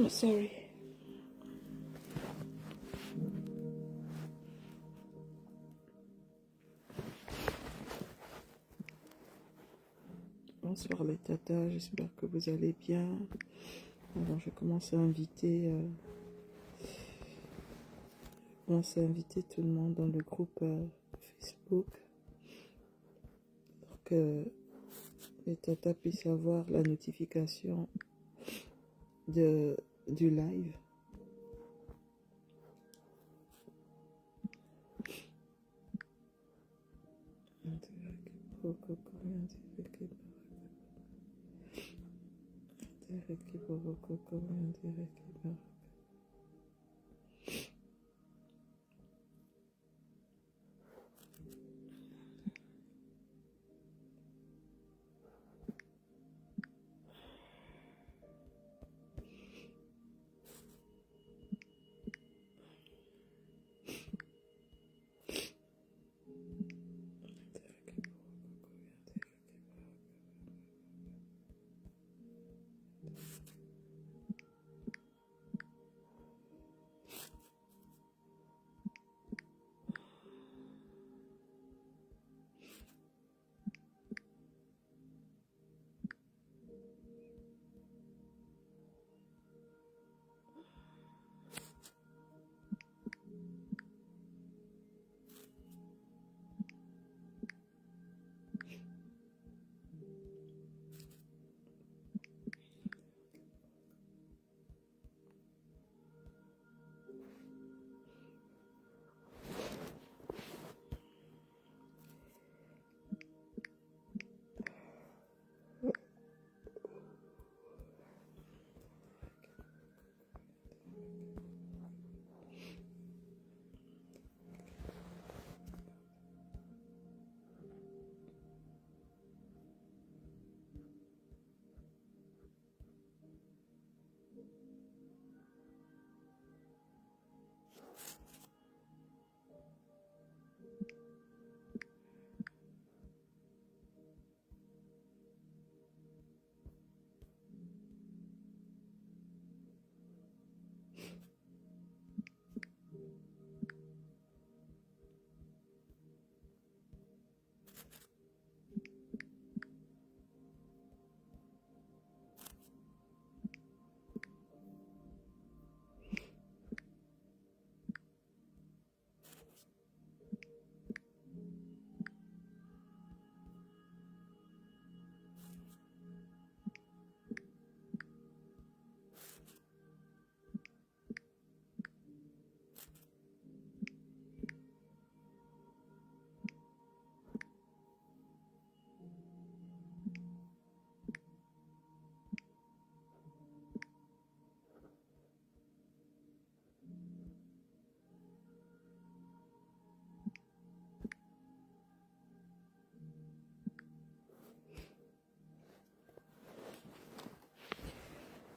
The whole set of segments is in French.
Sorry. Bonsoir les tatas, j'espère que vous allez bien. Alors je commence à inviter tout le monde dans le groupe Facebook pour que les tatas puissent avoir la notification du live.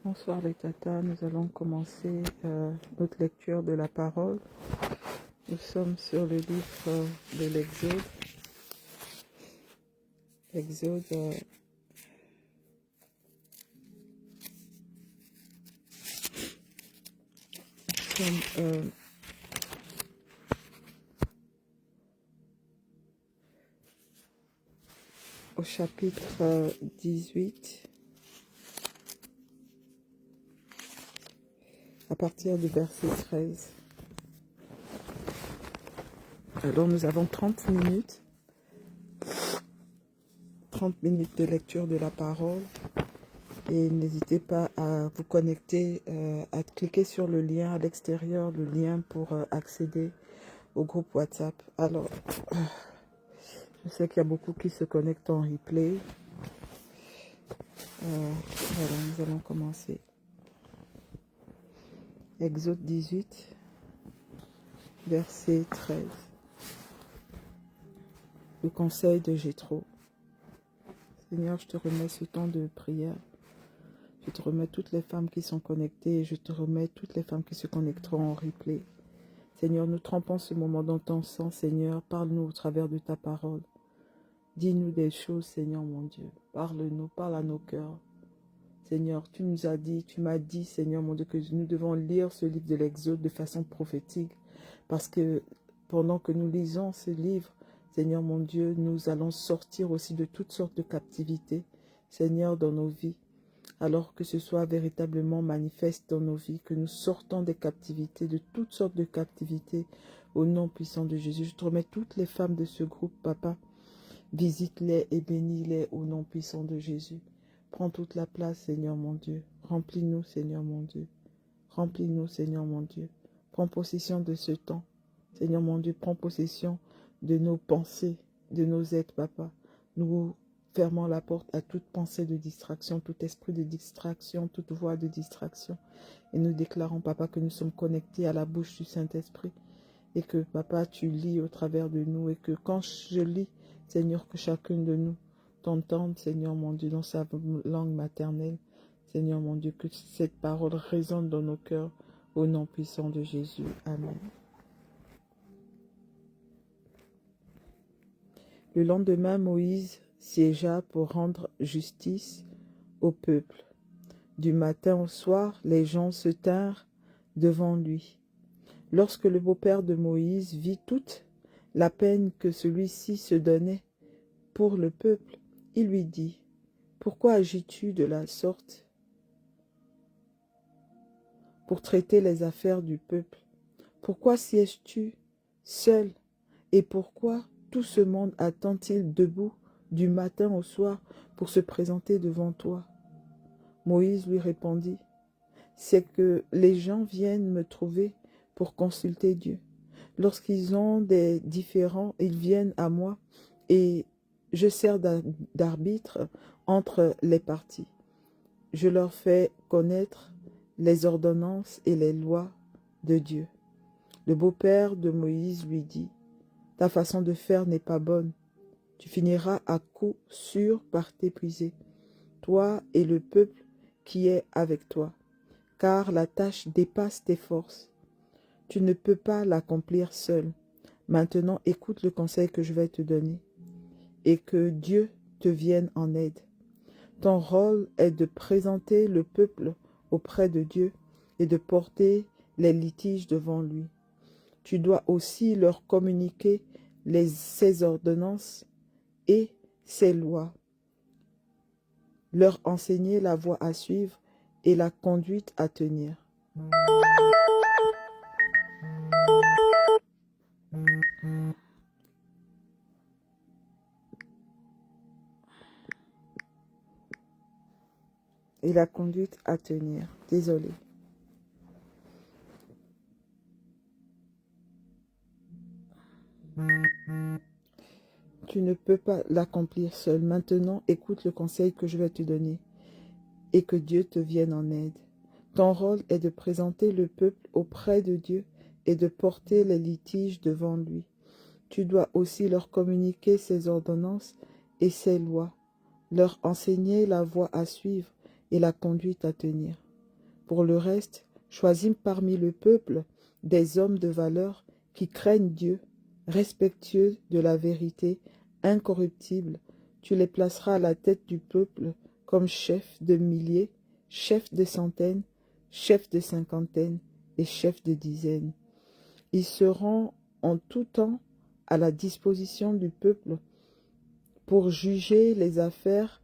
Bonsoir les tatas, nous allons commencer notre lecture de la parole. Nous sommes sur le livre de l'Exode. Exode nous sommes au chapitre 18. À partir du verset 13. Alors nous avons 30 minutes. 30 minutes de lecture de la parole. Et n'hésitez pas à vous connecter, à cliquer sur le lien à l'extérieur, le lien pour accéder au groupe WhatsApp. Alors, je sais qu'il y a beaucoup qui se connectent en replay. Voilà, nous allons commencer. Exode 18, verset 13. Le conseil de Jéthro. Seigneur, je te remets ce temps de prière. Je te remets toutes les femmes qui sont connectées et je te remets toutes les femmes qui se connecteront en replay. Seigneur, nous trempons ce moment dans ton sang, Seigneur. Parle-nous au travers de ta parole. Dis-nous des choses, Seigneur mon Dieu. Parle-nous, parle à nos cœurs. Seigneur, tu nous as dit, tu m'as dit, Seigneur mon Dieu, que nous devons lire ce livre de l'Exode de façon prophétique. Parce que pendant que nous lisons ce livre, Seigneur mon Dieu, nous allons sortir aussi de toutes sortes de captivités, Seigneur, dans nos vies. Alors que ce soit véritablement manifeste dans nos vies, que nous sortons des captivités, de toutes sortes de captivités, au nom puissant de Jésus. Je te remets toutes les femmes de ce groupe, Papa. Visite-les et bénis-les au nom puissant de Jésus. Prends toute la place, Seigneur mon Dieu. Remplis-nous, Seigneur mon Dieu. Remplis-nous, Seigneur mon Dieu. Prends possession de ce temps. Seigneur mon Dieu, prends possession de nos pensées, de nos êtres, Papa. Nous fermons la porte à toute pensée de distraction, tout esprit de distraction, toute voix de distraction. Et nous déclarons, Papa, que nous sommes connectés à la bouche du Saint-Esprit. Et que, Papa, tu lis au travers de nous. Et que quand je lis, Seigneur, que chacune de nous t'entende, Seigneur mon Dieu, dans sa langue maternelle. Seigneur mon Dieu, que cette parole résonne dans nos cœurs. Au nom puissant de Jésus. Amen. Le lendemain, Moïse siégea pour rendre justice au peuple. Du matin au soir, les gens se tinrent devant lui. Lorsque le beau-père de Moïse vit toute la peine que celui-ci se donnait pour le peuple, il lui dit, « Pourquoi agis-tu de la sorte pour traiter les affaires du peuple? Pourquoi sièges-tu seul et pourquoi tout ce monde attend-il debout du matin au soir pour se présenter devant toi ?» Moïse lui répondit, « C'est que les gens viennent me trouver pour consulter Dieu. Lorsqu'ils ont des différends, ils viennent à moi et je sers d'arbitre entre les parties. Je leur fais connaître les ordonnances et les lois de Dieu. » Le beau-père de Moïse lui dit, « Ta façon de faire n'est pas bonne. Tu finiras à coup sûr par t'épuiser, toi et le peuple qui est avec toi, car la tâche dépasse tes forces. Tu ne peux pas l'accomplir seul. Maintenant, écoute le conseil que je vais te donner et que Dieu te vienne en aide. Ton rôle est de présenter le peuple auprès de Dieu et de porter les litiges devant lui. Tu dois aussi leur communiquer ses ordonnances et ses lois, leur enseigner la voie à suivre et la conduite à tenir. Et la conduite à tenir. Désolé. Tu ne peux pas l'accomplir seul. Maintenant, écoute le conseil que je vais te donner et que Dieu te vienne en aide. Ton rôle est de présenter le peuple auprès de Dieu et de porter les litiges devant lui. Tu dois aussi leur communiquer ses ordonnances et ses lois, leur enseigner la voie à suivre et la conduite à tenir. Pour le reste, choisis parmi le peuple des hommes de valeur qui craignent Dieu, respectueux de la vérité, incorruptibles. Tu les placeras à la tête du peuple comme chefs de milliers, chefs de centaines, chefs de cinquantaines et chefs de dizaines. Ils seront en tout temps à la disposition du peuple pour juger les affaires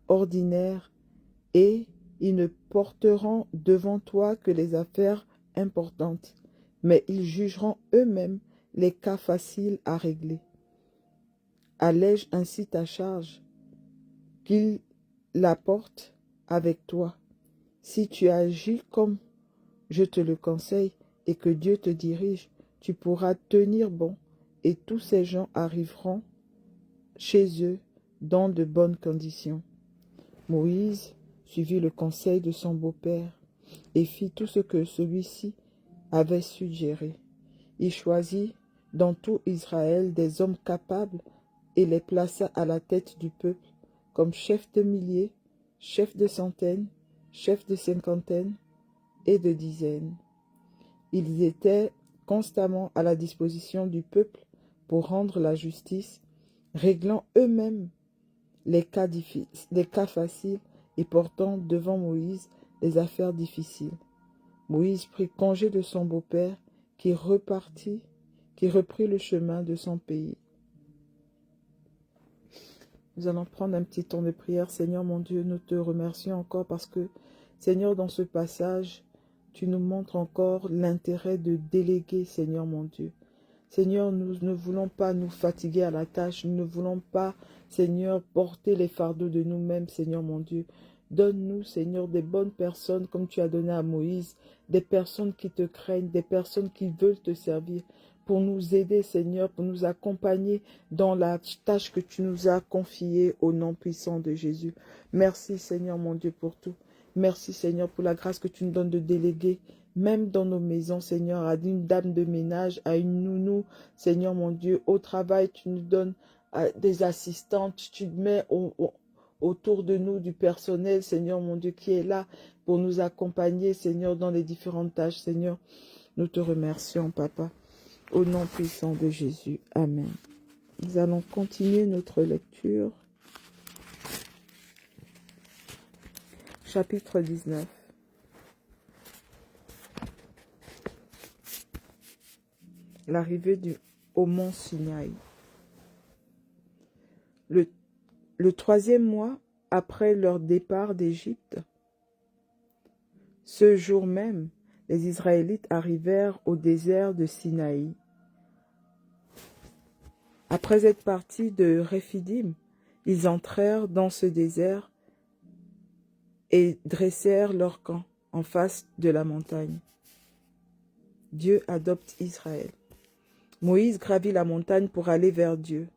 ordinaires et ils ne porteront devant toi que les affaires importantes, mais ils jugeront eux-mêmes les cas faciles à régler. Allège ainsi ta charge, qu'ils la portent avec toi. Si tu agis comme je te le conseille et que Dieu te dirige, tu pourras tenir bon et tous ces gens arriveront chez eux dans de bonnes conditions. Moïse suivit le conseil de son beau-père et fit tout ce que celui-ci avait suggéré. Il choisit dans tout Israël des hommes capables et les plaça à la tête du peuple comme chefs de milliers, chefs de centaines, chefs de cinquantaines et de dizaines. Ils étaient constamment à la disposition du peuple pour rendre la justice, réglant eux-mêmes les cas faciles et portant devant Moïse les affaires difficiles. Moïse prit congé de son beau-père qui reprit le chemin de son pays. Nous allons prendre un petit temps de prière. Seigneur mon Dieu, nous te remercions encore parce que, Seigneur, dans ce passage, tu nous montres encore l'intérêt de déléguer, Seigneur mon Dieu. Seigneur, nous ne voulons pas nous fatiguer à la tâche, nous ne voulons pas, Seigneur, porter les fardeaux de nous-mêmes, Seigneur mon Dieu. Donne-nous, Seigneur, des bonnes personnes comme tu as donné à Moïse, des personnes qui te craignent, des personnes qui veulent te servir, pour nous aider, Seigneur, pour nous accompagner dans la tâche que tu nous as confiée au nom puissant de Jésus. Merci, Seigneur, mon Dieu, pour tout. Merci, Seigneur, pour la grâce que tu nous donnes de déléguer, même dans nos maisons, Seigneur, à une dame de ménage, à une nounou, Seigneur, mon Dieu. Au travail, tu nous donnes des assistantes, tu mets autour de nous du personnel, Seigneur, mon Dieu, qui est là pour nous accompagner, Seigneur, dans les différentes tâches, Seigneur. Nous te remercions, Papa. Au nom puissant de Jésus. Amen. Nous allons continuer notre lecture. Chapitre 19. L'arrivée au mont Sinaï. Le troisième mois après leur départ d'Égypte, ce jour même, les Israélites arrivèrent au désert de Sinaï. Après être partis de Réphidim, ils entrèrent dans ce désert et dressèrent leur camp en face de la montagne. Dieu adopte Israël. Moïse gravit la montagne pour aller vers Dieu.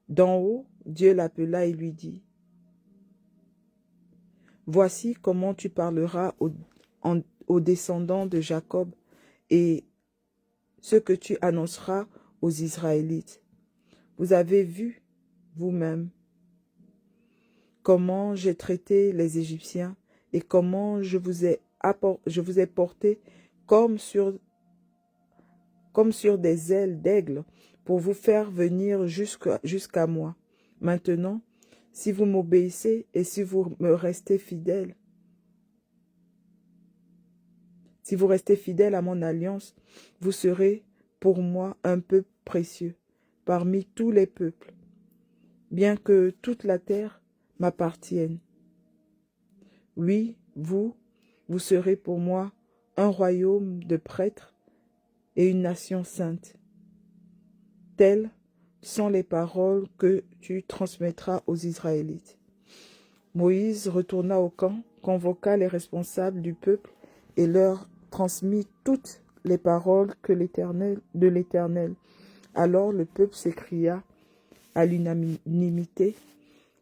D'en haut, Dieu l'appela et lui dit : « Voici comment tu parleras aux descendants de Jacob et ce que tu annonceras aux Israélites. Vous avez vu vous-même comment j'ai traité les Égyptiens et comment je vous ai porté comme sur des ailes d'aigle pour vous faire venir jusqu'à moi. Maintenant, si vous m'obéissez et si vous me restez fidèles, si vous restez fidèles à mon alliance, vous serez pour moi un peuple précieux parmi tous les peuples, bien que toute la terre m'appartienne. Oui, vous serez pour moi un royaume de prêtres et une nation sainte. Telles sont les paroles que tu transmettras aux Israélites. Moïse retourna au camp, convoqua les responsables du peuple et leur transmit toutes les paroles de l'Éternel. Alors le peuple s'écria à l'unanimité :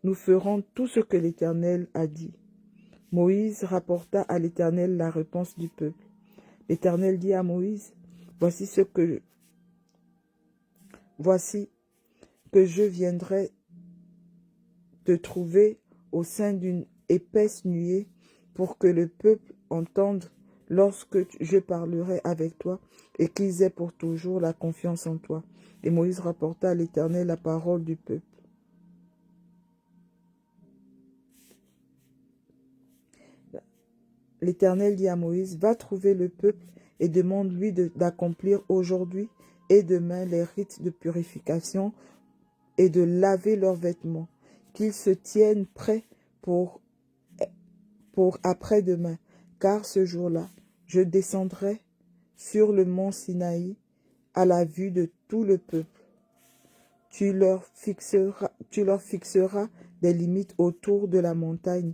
nous ferons tout ce que l'Éternel a dit. Moïse rapporta à l'Éternel la réponse du peuple. L'Éternel dit à Moïse : voici que je viendrai te trouver au sein d'une épaisse nuée pour que le peuple entende lorsque je parlerai avec toi et qu'ils aient pour toujours la confiance en toi. Et Moïse rapporta à l'Éternel la parole du peuple. L'Éternel dit à Moïse : va trouver le peuple et demande-lui d'accomplir aujourd'hui et demain les rites de purification et de laver leurs vêtements, qu'ils se tiennent prêts pour après-demain, car ce jour-là, je descendrai sur le mont Sinaï à la vue de tout le peuple. Tu leur fixeras des limites autour de la montagne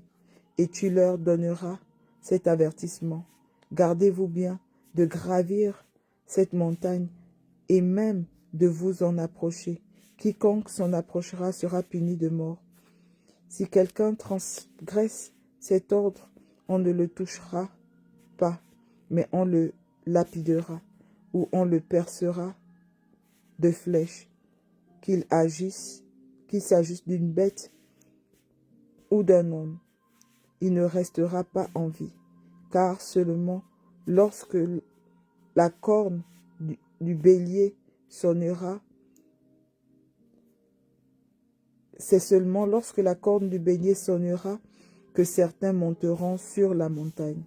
et tu leur donneras cet avertissement. Gardez-vous bien de gravir cette montagne et même de vous en approcher. Quiconque s'en approchera sera puni de mort. Si quelqu'un transgresse cet ordre, on ne le touchera pas, mais on le lapidera ou on le percera de flèches, qu'il s'agisse d'une bête ou d'un homme. Il ne restera pas en vie, car seulement lorsque la corne du bélier sonnera, c'est seulement lorsque la corne du bélier sonnera que certains monteront sur la montagne.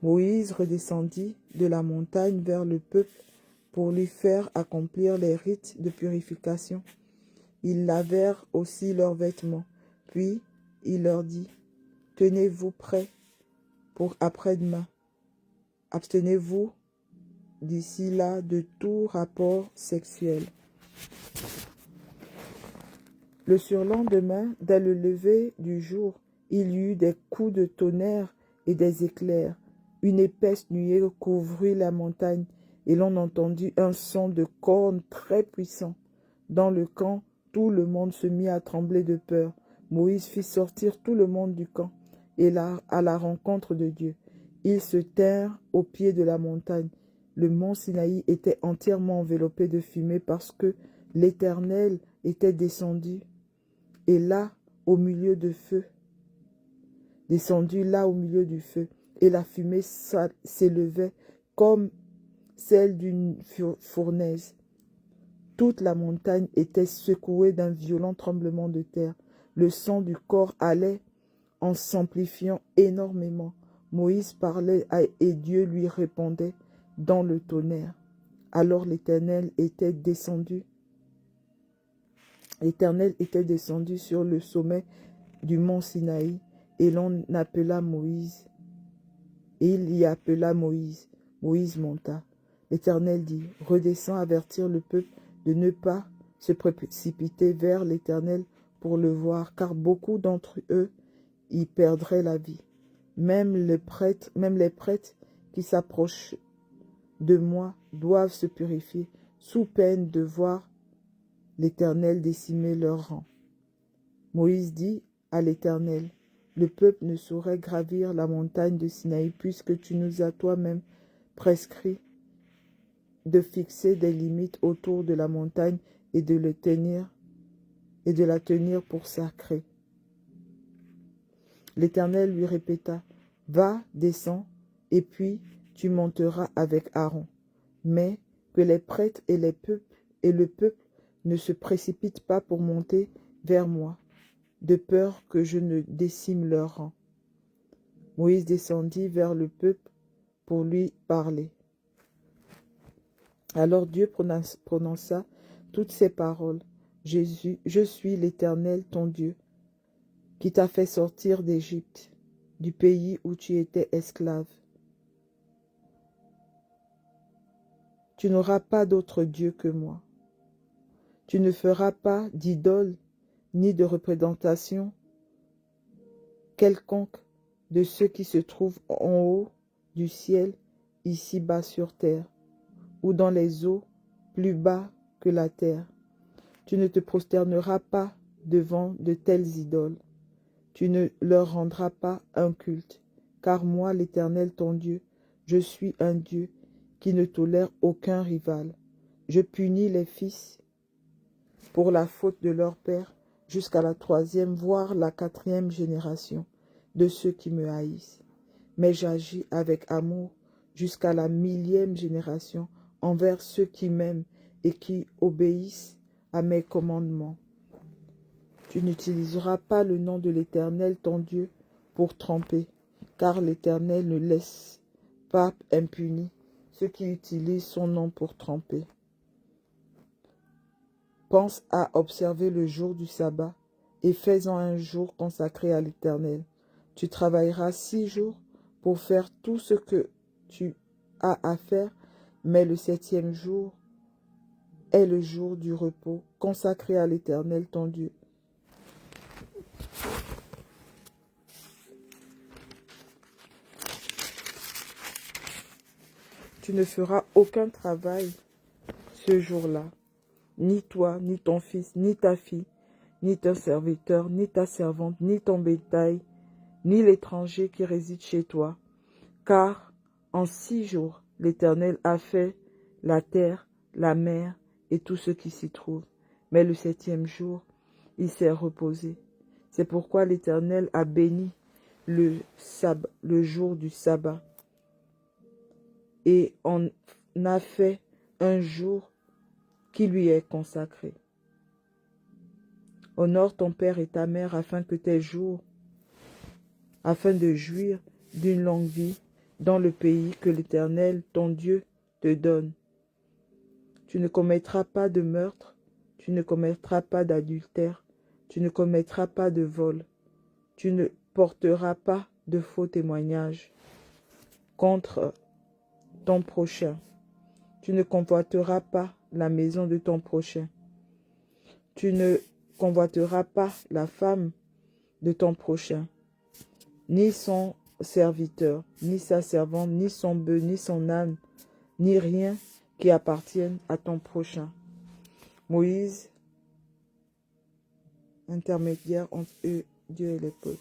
Moïse redescendit de la montagne vers le peuple pour lui faire accomplir les rites de purification. Ils lavèrent aussi leurs vêtements. Puis il leur dit, « Tenez-vous prêts pour après-demain. Abstenez-vous d'ici là de tout rapport sexuel. » Le surlendemain, dès le lever du jour, il y eut des coups de tonnerre et des éclairs. Une épaisse nuée couvrit la montagne et l'on entendit un son de cornes très puissant. Dans le camp, tout le monde se mit à trembler de peur. Moïse fit sortir tout le monde du camp et à la rencontre de Dieu. Ils se tinrent au pied de la montagne. Le mont Sinaï était entièrement enveloppé de fumée parce que l'Éternel était descendu. Et là, au milieu du feu, et la fumée s'élevait comme celle d'une fournaise. Toute la montagne était secouée d'un violent tremblement de terre. Le son du corps allait en s'amplifiant énormément. Moïse parlait et Dieu lui répondait dans le tonnerre. Alors l'Éternel était descendu sur le sommet du mont Sinaï et l'on appela Moïse. Et il y appela Moïse. Moïse monta. L'Éternel dit, « Redescends avertir le peuple de ne pas se précipiter vers l'Éternel pour le voir, car beaucoup d'entre eux y perdraient la vie. Même les prêtres qui s'approchent de moi doivent se purifier, sous peine de voir l'Éternel décimer leur rang. » Moïse dit à l'Éternel, « Le peuple ne saurait gravir la montagne de Sinaï, puisque tu nous as toi-même prescrit de fixer des limites autour de la montagne et de la tenir pour sacrée. » L'Éternel lui répéta, « Va, descends, et puis tu monteras avec Aaron. Mais que les prêtres et le peuple ne se précipitent pas pour monter vers moi, de peur que je ne décime leur rang. » Moïse descendit vers le peuple pour lui parler. Alors Dieu prononça toutes ces paroles. « Je suis l'Éternel ton Dieu, qui t'a fait sortir d'Égypte, du pays où tu étais esclave. Tu n'auras pas d'autre Dieu que moi. Tu ne feras pas d'idole ni de représentation quelconque de ceux qui se trouvent en haut du ciel, ici-bas sur terre, ou dans les eaux plus bas que la terre. Tu ne te prosterneras pas devant de telles idoles. Tu ne leur rendras pas un culte, car moi, l'Éternel ton Dieu, je suis un Dieu qui ne tolère aucun rival. Je punis les fils pour la faute de leur père jusqu'à la 3e, voire la 4e génération de ceux qui me haïssent. Mais j'agis avec amour jusqu'à la 1000e génération envers ceux qui m'aiment et qui obéissent à mes commandements. Tu n'utiliseras pas le nom de l'Éternel ton Dieu pour tromper, car l'Éternel ne laisse pas impunis ceux qui utilisent son nom pour tromper. Pense à observer le jour du sabbat et fais-en un jour consacré à l'Éternel. Tu travailleras 6 jours pour faire tout ce que tu as à faire, mais le 7e jour est le jour du repos consacré à l'Éternel ton Dieu. Tu ne feras aucun travail ce jour-là, ni toi, ni ton fils, ni ta fille, ni ton serviteur, ni ta servante, ni ton bétail, ni l'étranger qui réside chez toi. Car en 6 jours, l'Éternel a fait la terre, la mer et tout ce qui s'y trouve. Mais le 7e jour, il s'est reposé. C'est pourquoi l'Éternel a béni le jour du sabbat et en a fait un jour qui lui est consacré. Honore ton père et ta mère afin que tes jours, afin de jouir d'une longue vie dans le pays que l'Éternel, ton Dieu, te donne. Tu ne commettras pas de meurtre, tu ne commettras pas d'adultère, tu ne commettras pas de vol, tu ne porteras pas de faux témoignages contre ton prochain. Tu ne convoiteras pas la maison de ton prochain. Tu ne convoiteras pas la femme de ton prochain, ni son serviteur, ni sa servante, ni son bœuf, ni son âne, ni rien qui appartienne à ton prochain. Moïse, intermédiaire entre eux, Dieu et les peuples.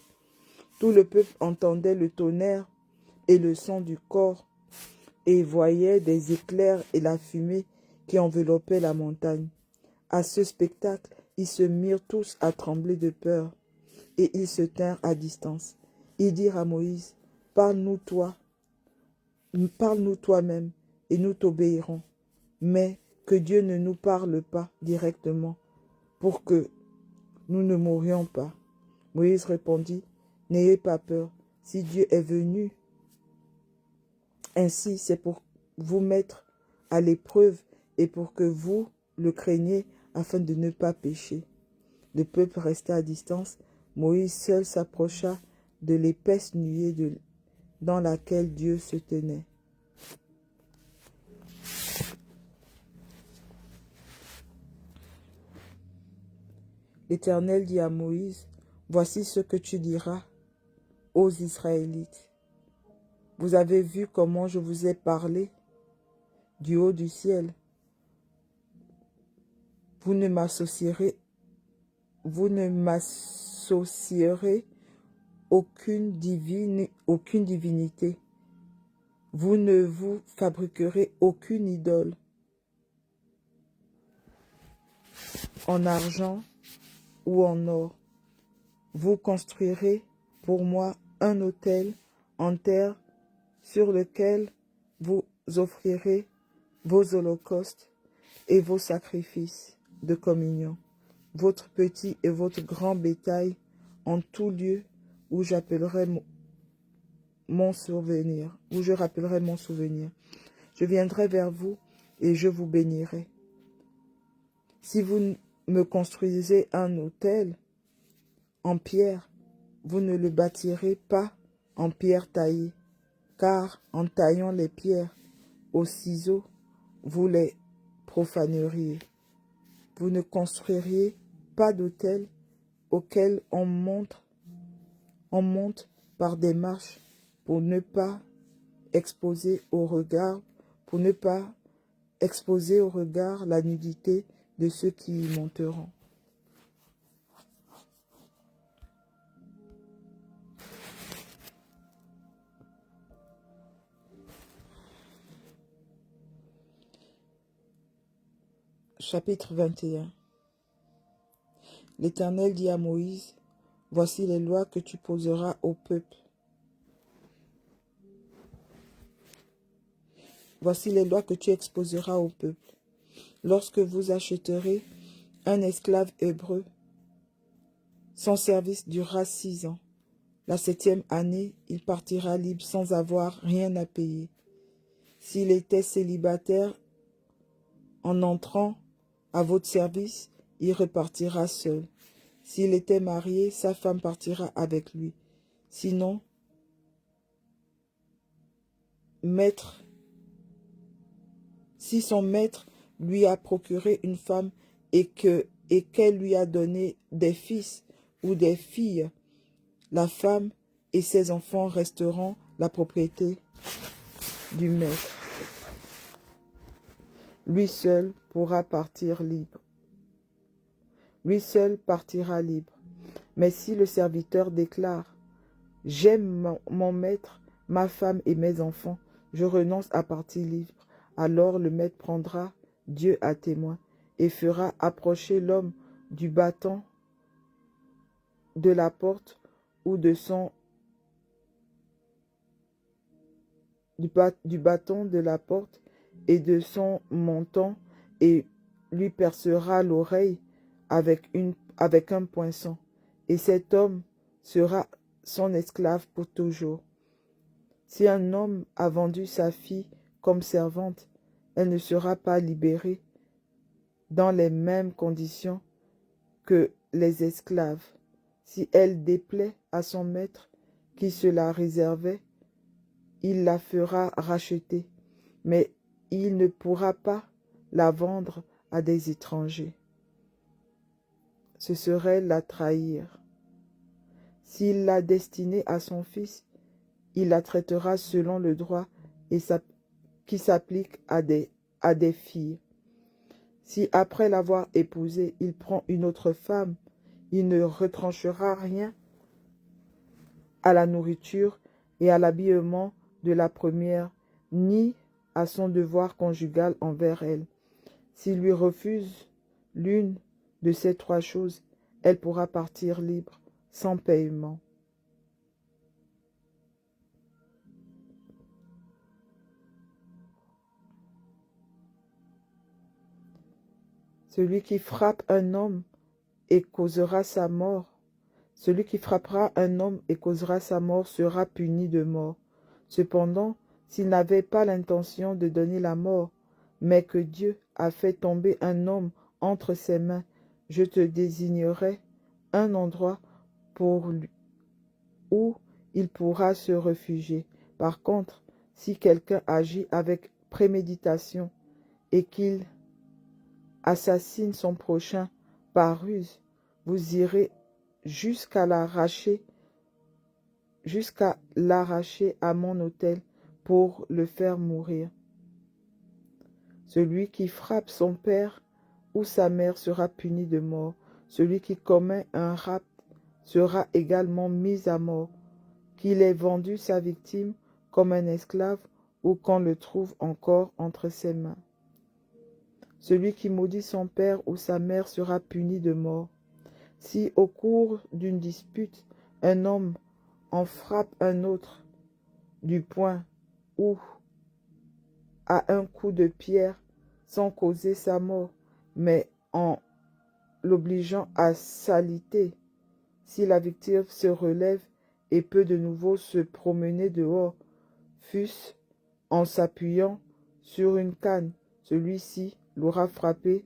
Tout le peuple entendait le tonnerre et le son du corps et voyait des éclairs et la fumée qui enveloppait la montagne. À ce spectacle, ils se mirent tous à trembler de peur et ils se tinrent à distance. Ils dirent à Moïse, parle-nous toi-même et nous t'obéirons. Mais que Dieu ne nous parle pas directement pour que nous ne mourions pas. Moïse répondit, n'ayez pas peur, si Dieu est venu ainsi, c'est pour vous mettre à l'épreuve et pour que vous le craigniez afin de ne pas pécher. Le peuple resta à distance. Moïse seul s'approcha de l'épaisse nuée dans laquelle Dieu se tenait. L'Éternel dit à Moïse, voici ce que tu diras aux Israélites. Vous avez vu comment je vous ai parlé du haut du ciel. Vous ne m'associerez aucune divinité. Vous ne vous fabriquerez aucune idole en argent ou en or. Vous construirez pour moi un autel en terre sur lequel vous offrirez vos holocaustes et vos sacrifices de communion, votre petit et votre grand bétail en tout lieu où j'appellerai mon souvenir, où je rappellerai mon souvenir. Je viendrai vers vous et je vous bénirai. Si vous me construisez un autel en pierre, vous ne le bâtirez pas en pierre taillée, car en taillant les pierres au ciseau, vous les profaneriez. Vous ne construiriez pas d'autel auquel on monte par des marches pour ne pas exposer au regard la nudité de ceux qui y monteront. Chapitre 21. L'Éternel dit à Moïse, voici les lois que tu poseras au peuple. Voici les lois que tu exposeras au peuple. Lorsque vous achèterez un esclave hébreu, son service durera 6 ans. La 7e année, il partira libre sans avoir rien à payer. S'il était célibataire, en entrant à votre service, il repartira seul. S'il était marié, sa femme partira avec lui. Sinon, si son maître lui a procuré une femme et qu'elle lui a donné des fils ou des filles, la femme et ses enfants resteront la propriété du maître. lui seul pourra partir libre. Lui seul partira libre. Mais si le serviteur déclare « J'aime mon maître, ma femme et mes enfants, je renonce à partir libre », alors le maître prendra Dieu à témoin et fera approcher l'homme du battant de la porte ou de du bâton de la porte et de son menton et lui percera l'oreille avec un poinçon. Et cet homme sera son esclave pour toujours. Si un homme a vendu sa fille comme servante, elle ne sera pas libérée dans les mêmes conditions que les esclaves. Si elle déplaît à son maître qui se la réservait, il la fera racheter, mais il ne pourra pas la vendre à des étrangers. Ce serait la trahir. S'il l'a destinée à son fils, il la traitera selon le droit qui s'applique à des filles. Si après l'avoir épousée, il prend une autre femme, il ne retranchera rien à la nourriture et à l'habillement de la première, ni à son devoir conjugal envers elle. S'il lui refuse l'une de ces trois choses, elle pourra partir libre, sans paiement. Celui qui frappe un homme et causera sa mort, celui qui frappera un homme et causera sa mort sera puni de mort. Cependant, s'il n'avait pas l'intention de donner la mort, mais que Dieu a fait tomber un homme entre ses mains, je te désignerai un endroit pour lui, où il pourra se réfugier. Par contre, si quelqu'un agit avec préméditation et qu'il assassine son prochain par ruse, vous irez jusqu'à l'arracher à mon autel pour le faire mourir. Celui qui frappe son père ou sa mère sera puni de mort. Celui qui commet un rapt sera également mis à mort, qu'il ait vendu sa victime comme un esclave ou qu'on le trouve encore entre ses mains. Celui qui maudit son père ou sa mère sera puni de mort. Si au cours d'une dispute, un homme en frappe un autre du poing ou à un coup de pierre sans causer sa mort, mais en l'obligeant à s'aliter, si la victime se relève et peut de nouveau se promener dehors, fût-ce en s'appuyant sur une canne, celui qui l'aura frappé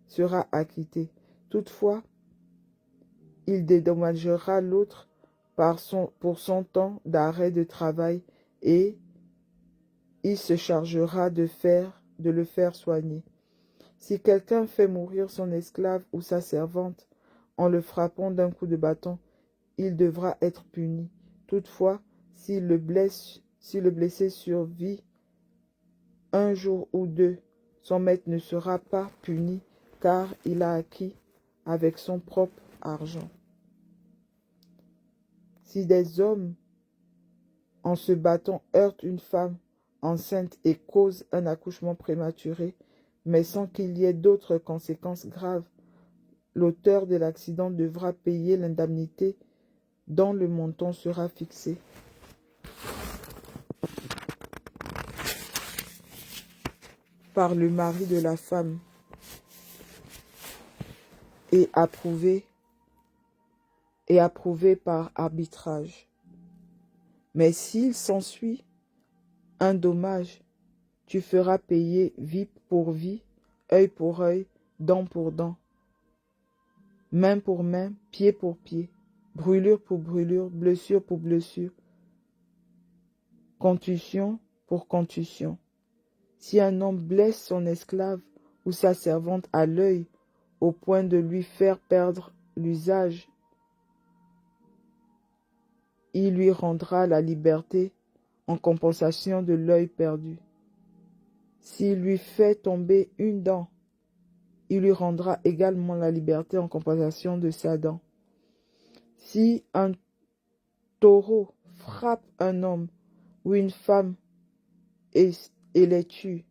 sera acquitté. Toutefois, il dédommagera l'autre pour son temps d'arrêt de travail et il se chargera de le faire soigner. Si quelqu'un fait mourir son esclave ou sa servante en le frappant d'un coup de bâton, il devra être puni. Toutefois, si le blessé survit un jour ou deux, son maître ne sera pas puni car il a acquis avec son propre argent. Si des hommes, en se battant, heurtent une femme enceinte et causent un accouchement prématuré, mais sans qu'il y ait d'autres conséquences graves, l'auteur de l'accident devra payer l'indemnité dont le montant sera fixé par le mari de la femme et approuvé par arbitrage. Mais s'il s'ensuit un dommage, tu feras payer vie pour vie, œil pour œil, dent pour dent, main pour main, pied pour pied, brûlure pour brûlure, blessure pour blessure, contusion pour contusion. Si un homme blesse son esclave ou sa servante à l'œil au point de lui faire perdre l'usage, il lui rendra la liberté en compensation de l'œil perdu. S'il lui fait tomber une dent, il lui rendra également la liberté en compensation de sa dent. Si un taureau frappe un homme ou une femme et les tue,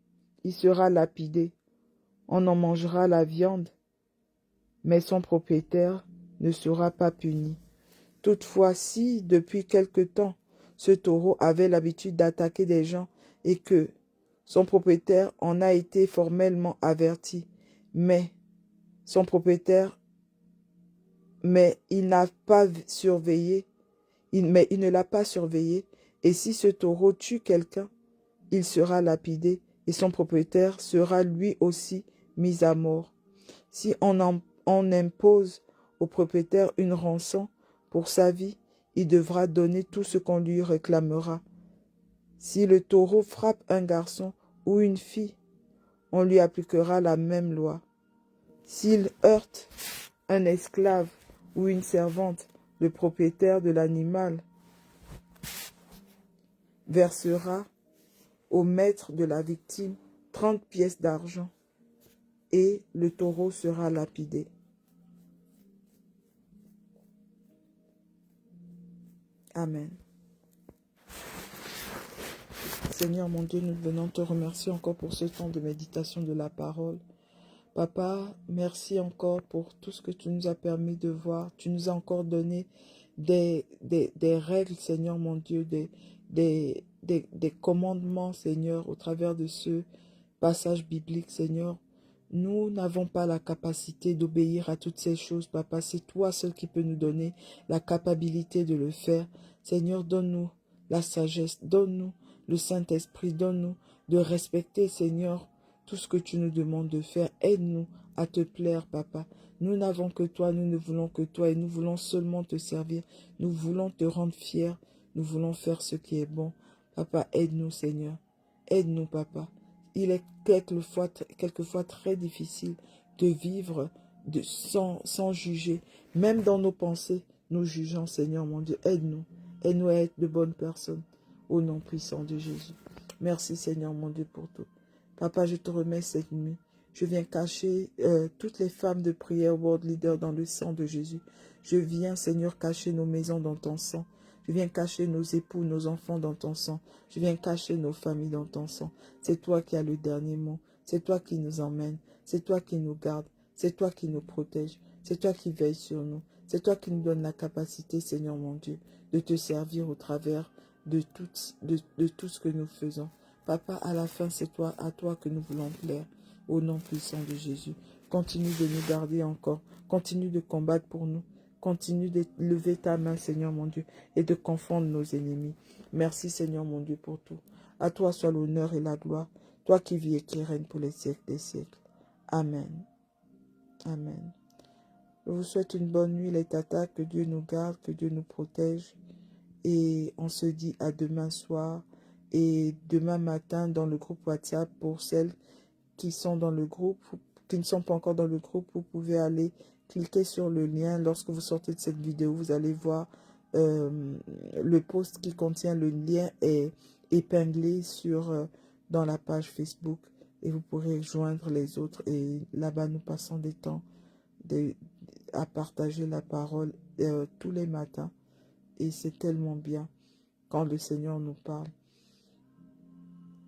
il sera lapidé. On en mangera la viande, mais son propriétaire ne sera pas puni. Toutefois, si depuis quelque temps ce taureau avait l'habitude d'attaquer des gens et que son propriétaire en a été formellement averti, mais il n'a pas surveillé, mais il ne l'a pas surveillé, et si ce taureau tue quelqu'un, il sera lapidé et son propriétaire sera lui aussi mis à mort. Si on impose au propriétaire une rançon pour sa vie, il devra donner tout ce qu'on lui réclamera. Si le taureau frappe un garçon ou une fille, on lui appliquera la même loi. S'il heurte un esclave ou une servante, le propriétaire de l'animal versera au maître de la victime 30 pièces d'argent et le taureau sera lapidé. Amen. Seigneur mon Dieu, nous venons te remercier encore pour ce temps de méditation de la parole. Papa, merci encore pour tout ce que tu nous as permis de voir. Tu nous as encore donné des règles, Seigneur mon Dieu, des commandements, Seigneur, au travers de ce passage biblique, Seigneur. Nous n'avons pas la capacité d'obéir à toutes ces choses, Papa. C'est toi seul qui peux nous donner la capacité de le faire. Seigneur, donne-nous la sagesse, donne-nous le Saint-Esprit, donne-nous de respecter, Seigneur, tout ce que tu nous demandes de faire. Aide-nous à te plaire, Papa. Nous n'avons que toi, nous ne voulons que toi et nous voulons seulement te servir. Nous voulons te rendre fiers, nous voulons faire ce qui est bon. Papa, aide-nous, Seigneur. Aide-nous, Papa. Il est quelquefois très difficile de vivre sans juger. Même dans nos pensées, nous jugeons, Seigneur mon Dieu. Aide-nous. Aide-nous à être de bonnes personnes. Au nom puissant de Jésus. Merci, Seigneur mon Dieu, pour tout. Papa, je te remets cette nuit. Je viens cacher toutes les femmes de prière World Leader dans le sang de Jésus. Je viens, Seigneur, cacher nos maisons dans ton sang. Je viens cacher nos époux, nos enfants dans ton sang. Je viens cacher nos familles dans ton sang. C'est toi qui as le dernier mot. C'est toi qui nous emmènes. C'est toi qui nous gardes. C'est toi qui nous protège. C'est toi qui veille sur nous. C'est toi qui nous donne la capacité, Seigneur mon Dieu, de te servir au travers de tout ce que nous faisons. Papa, à la fin, c'est toi, à toi que nous voulons plaire. Au nom puissant de Jésus. Continue de nous garder encore. Continue de combattre pour nous. Continue de lever ta main, Seigneur mon Dieu, et de confondre nos ennemis. Merci, Seigneur mon Dieu, pour tout. À toi soit l'honneur et la gloire. Toi qui vis et qui règnes pour les siècles des siècles. Amen. Amen. Je vous souhaite une bonne nuit, les tatas. Que Dieu nous garde, que Dieu nous protège. Et on se dit à demain soir et demain matin dans le groupe WhatsApp. Pour celles qui sont dans le groupe, qui ne sont pas encore dans le groupe, vous pouvez aller cliquer sur le lien. Lorsque vous sortez de cette vidéo, vous allez voir le post qui contient le lien est épinglé dans la page Facebook et vous pourrez joindre les autres. Et là-bas, nous passons des temps à partager la parole tous les matins. Et c'est tellement bien quand le Seigneur nous parle.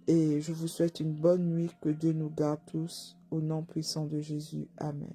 Et je vous souhaite une bonne nuit, que Dieu nous garde tous, au nom puissant de Jésus. Amen.